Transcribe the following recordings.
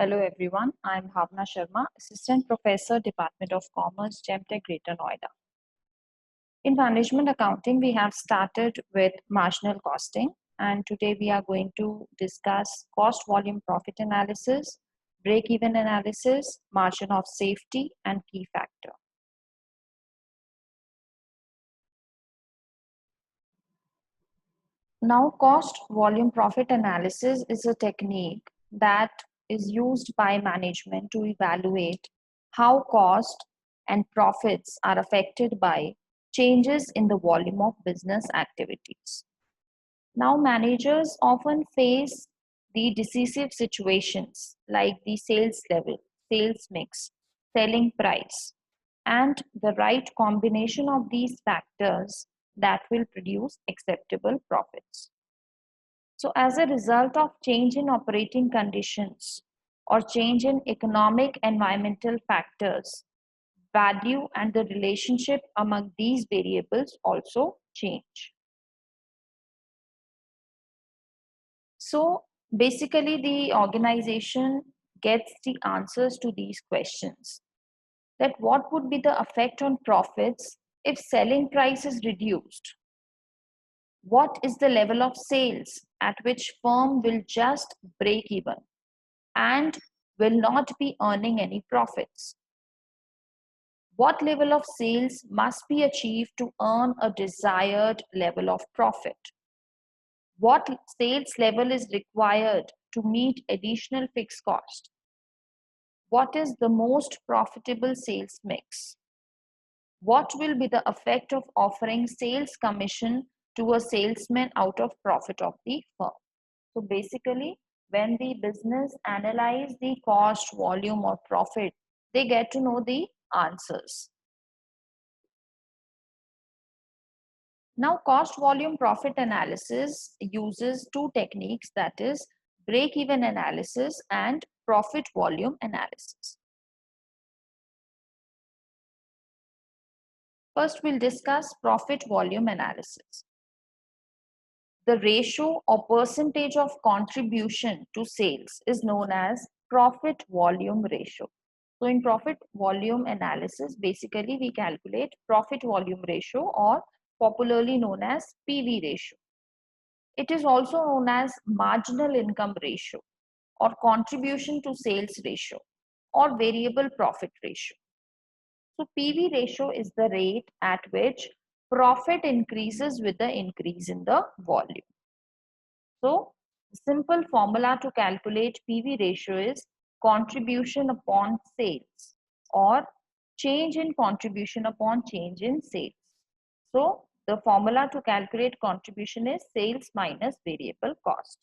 Hello everyone, I'm Bhavna Sharma, Assistant Professor, Department of Commerce, GemTech, Greater Noida. In management accounting, we have started with marginal costing, and today we are going to discuss cost volume profit analysis, break-even analysis, margin of safety, and key factor. Now, cost volume profit analysis is a technique that is used by management to evaluate how cost and profits are affected by changes in the volume of business activities. Now, managers often face the decisive situations like the sales level, sales mix, selling price, and the right combination of these factors that will produce acceptable profits. So, as a result of change in operating conditions or change in economic environmental factors, value and the relationship among these variables also change. So, basically, the organization gets the answers to these questions. That what would be the effect on profits if selling price is reduced? What is the level of sales at which firm will just break even and will not be earning any profits? What level of sales must be achieved to earn a desired level of profit? What sales level is required to meet additional fixed cost? What is the most profitable sales mix? What will be the effect of offering sales commission to a salesman out of profit of the firm? So basically, when the business analyze the cost, volume, or profit, they get to know the answers. Now, cost volume profit analysis uses two techniques, that is break-even analysis and profit volume analysis. First, we'll discuss profit volume analysis. The ratio or percentage of contribution to sales is known as profit volume ratio. So in profit volume analysis, basically we calculate profit volume ratio, or popularly known as PV ratio. It is also known as marginal income ratio, or contribution to sales ratio, or variable profit ratio. So PV ratio is the rate at which profit increases with the increase in the volume. So the simple formula to calculate PV ratio is contribution upon sales, or change in contribution upon change in sales. So the formula to calculate contribution is sales minus variable cost.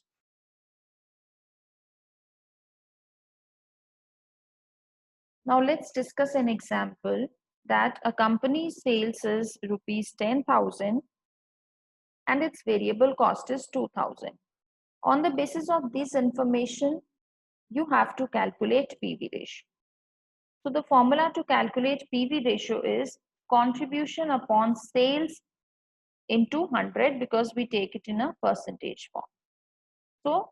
Now let's discuss an example that a company's sales is rupees 10,000 and its variable cost is 2,000. On the basis of this information, you have to calculate PV ratio. So the formula to calculate PV ratio is contribution upon sales into 100, because we take it in a percentage form. So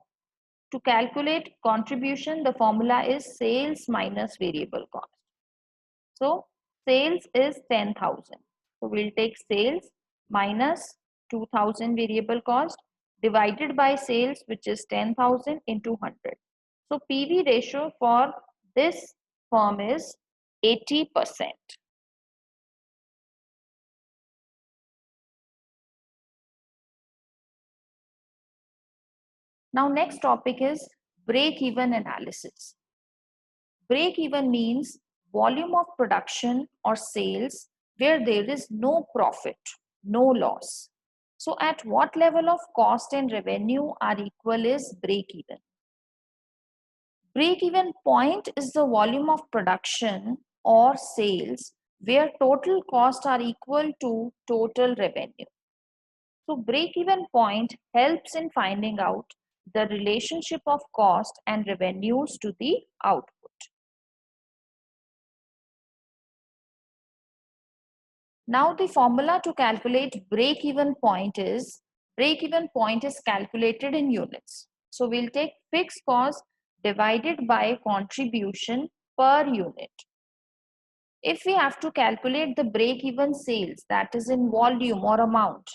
to calculate contribution, the formula is sales minus variable cost. So sales is 10,000. So we'll take sales minus 2,000 variable cost divided by sales, which is 10,000, into 100. So PV ratio for this firm is 80%. Now next topic is break-even analysis. Break-even means volume of production or sales where there is no profit, no loss. So at what level of cost and revenue are equal is break-even. Break-even point is the volume of production or sales where total costs are equal to total revenue. So break-even point helps in finding out the relationship of cost and revenues to the output. Now the formula to calculate break-even point is calculated in units. So we'll take fixed cost divided by contribution per unit. If we have to calculate the break-even sales, that is in volume or amount,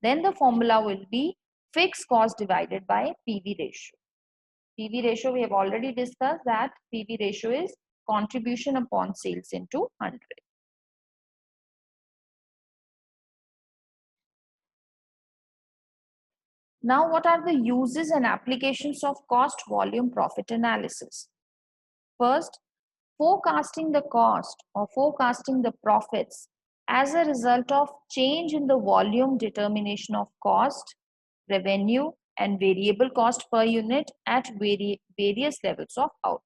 then the formula will be fixed cost divided by PV ratio. PV ratio, we have already discussed that PV ratio is contribution upon sales into 100. Now, what are the uses and applications of cost volume profit analysis? First, forecasting the cost or forecasting the profits as a result of change in the volume determination of cost, revenue, and variable cost per unit at various levels of output.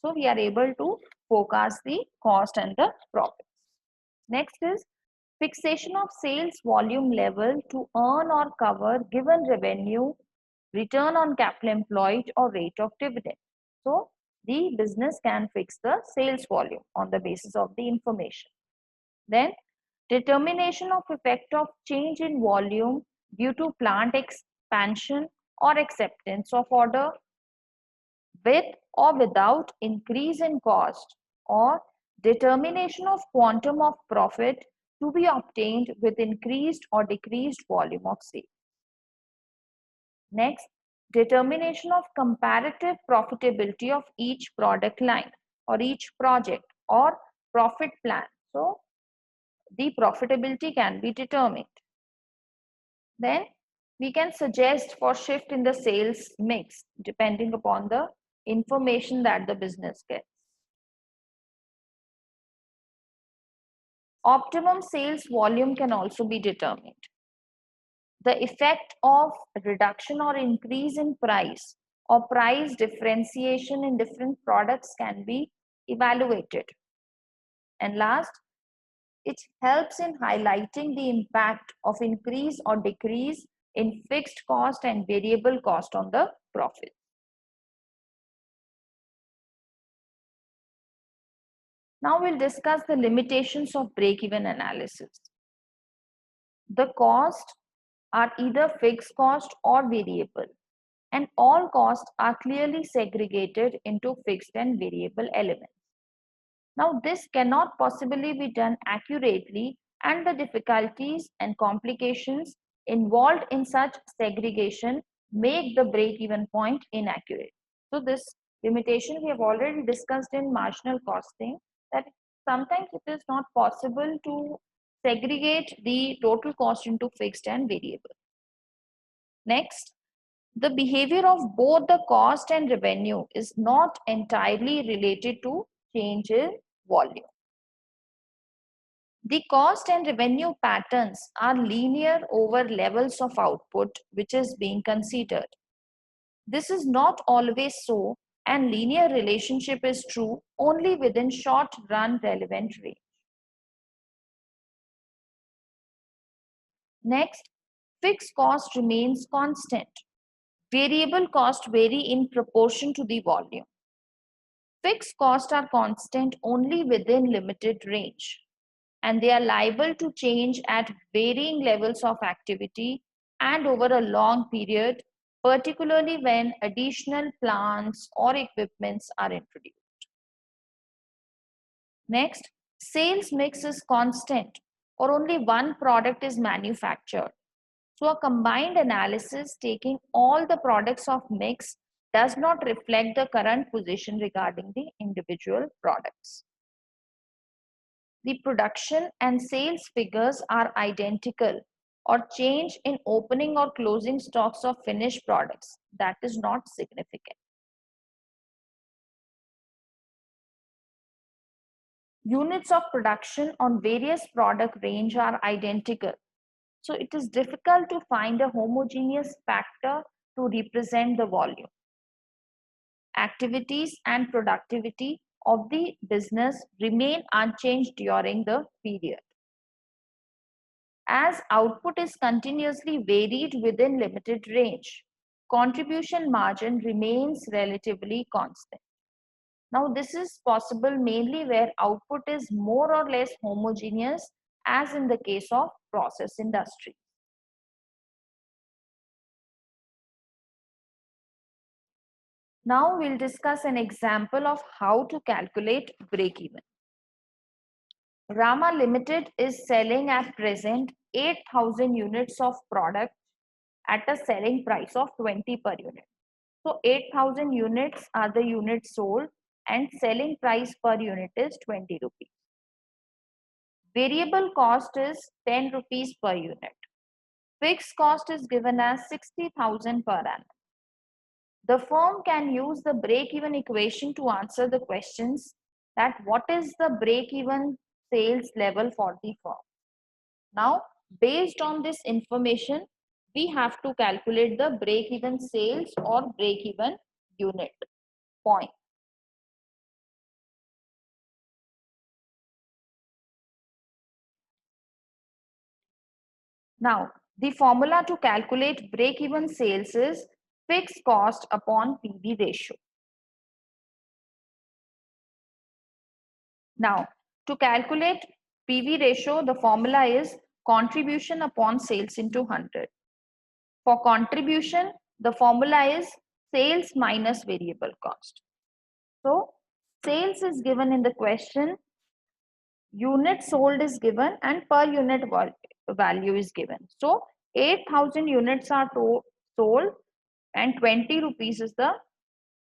So we are able to forecast the cost and the profits. Next is fixation of sales volume level to earn or cover given revenue, return on capital employed, or rate of dividend. So the business can fix the sales volume on the basis of the information. Then determination of effect of change in volume due to plant expansion or acceptance of order with or without increase in cost, or determination of quantum of profit to be obtained with increased or decreased volume of sale. Next, determination of comparative profitability of each product line or each project or profit plan. So the profitability can be determined. Then we can suggest for shift in the sales mix depending upon the information that the business gets. Optimum sales volume can also be determined. The effect of reduction or increase in price or price differentiation in different products can be evaluated. And last, it helps in highlighting the impact of increase or decrease in fixed cost and variable cost on the profit. Now we'll discuss the limitations of break-even analysis. The costs are either fixed cost or variable, and all costs are clearly segregated into fixed and variable elements. Now, this cannot possibly be done accurately, and the difficulties and complications involved in such segregation make the break-even point inaccurate. So, this limitation we have already discussed in marginal costing, that sometimes it is not possible to segregate the total cost into fixed and variable. Next, the behavior of both the cost and revenue is not entirely related to change in volume. The cost and revenue patterns are linear over levels of output which is being considered. This is not always so, and linear relationship is true only within short run relevant range. Next, fixed cost remains constant. Variable cost vary in proportion to the volume. Fixed costs are constant only within limited range, and they are liable to change at varying levels of activity and over a long period, particularly when additional plants or equipments are introduced. Next, sales mix is constant or only one product is manufactured. So a combined analysis taking all the products of mix does not reflect the current position regarding the individual products. The production and sales figures are identical, or change in opening or closing stocks of finished products, that is not significant. Units of production on various product range are identical. So it is difficult to find a homogeneous factor to represent the volume. Activities and productivity of the business remain unchanged during the period. As output is continuously varied within limited range, contribution margin remains relatively constant. Now, this is possible mainly where output is more or less homogeneous, as in the case of process industry. Now we'll discuss an example of how to calculate break-even. Rama Limited is selling at present 8,000 units of product at a selling price of 20 per unit. So 8,000 units are the units sold and selling price per unit is 20 rupees. Variable cost is 10 rupees per unit. Fixed cost is given as 60,000 per annum. The firm can use the break-even equation to answer the questions that what is the break-even sales level for the firm. Now, based on this information, we have to calculate the break-even sales or break-even unit point. Now, the formula to calculate break-even sales is fixed cost upon PV ratio. Now, to calculate PV ratio, the formula is contribution upon sales into 100. For contribution, the formula is sales minus variable cost. So, sales is given in the question, unit sold is given, and per unit value is given. So, 8,000 units are sold and 20 rupees is the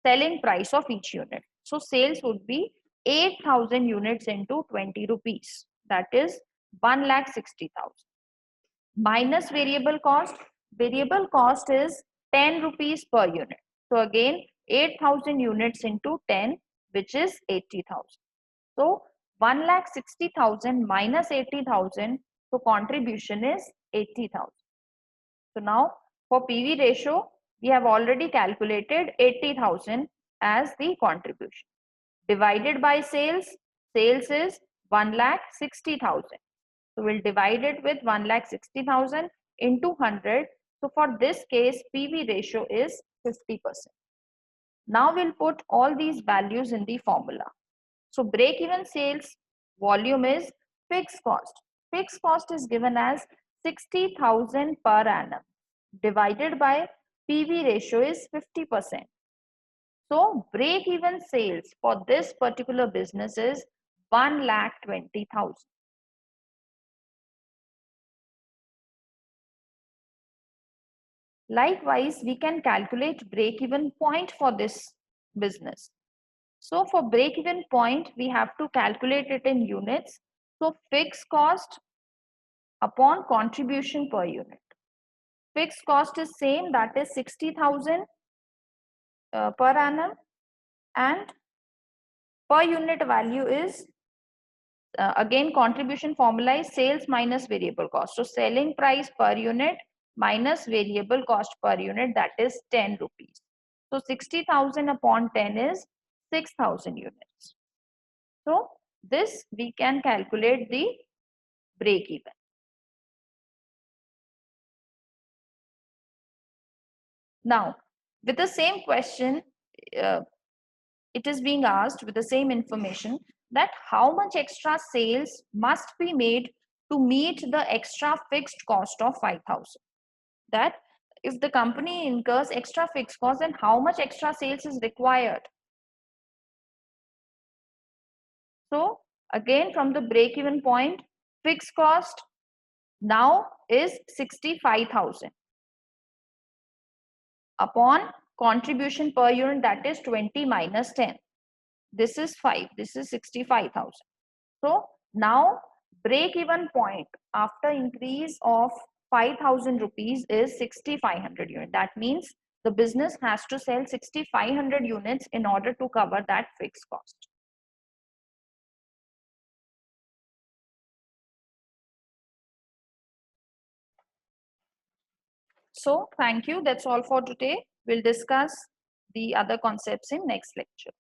selling price of each unit. So, sales would be 8,000 units into 20 rupees. That is 1,60,000. Minus variable cost. Variable cost is 10 rupees per unit. So again 8,000 units into 10, which is 80,000. So 1,60,000 minus 80,000. So contribution is 80,000. So now for PV ratio, we have already calculated 80,000 as the contribution. Divided by sales, sales is 1,60,000. So we'll divide it with 1,60,000 into 100. So for this case, PV ratio is 50%. Now we'll put all these values in the formula. So break-even sales volume is fixed cost. Fixed cost is given as 60,000 per annum divided by PV ratio is 50%. So break-even sales for this particular business is 1,20,000. Likewise, we can calculate break-even point for this business. So for break-even point, we have to calculate it in units. So fixed cost upon contribution per unit. Fixed cost is same, that is 60,000 per annum, and per unit value is again contribution formula is sales minus variable cost. So selling price per unit minus variable cost per unit, that is 10 rupees. So 60,000 upon 10 is 6,000 units. So this we can calculate the break even. Now with the same question, it is being asked with the same information that how much extra sales must be made to meet the extra fixed cost of 5,000. That if the company incurs extra fixed cost, then how much extra sales is required. So again from the break even point, fixed cost now is 65,000 upon contribution per unit, that is 20 minus 10. This is 5, this is 65,000. So now break even point after increase of 5,000 rupees is 6,500 units. That means the business has to sell 6,500 units in order to cover that fixed cost. So thank you. That's all for today. We'll discuss the other concepts in next lecture.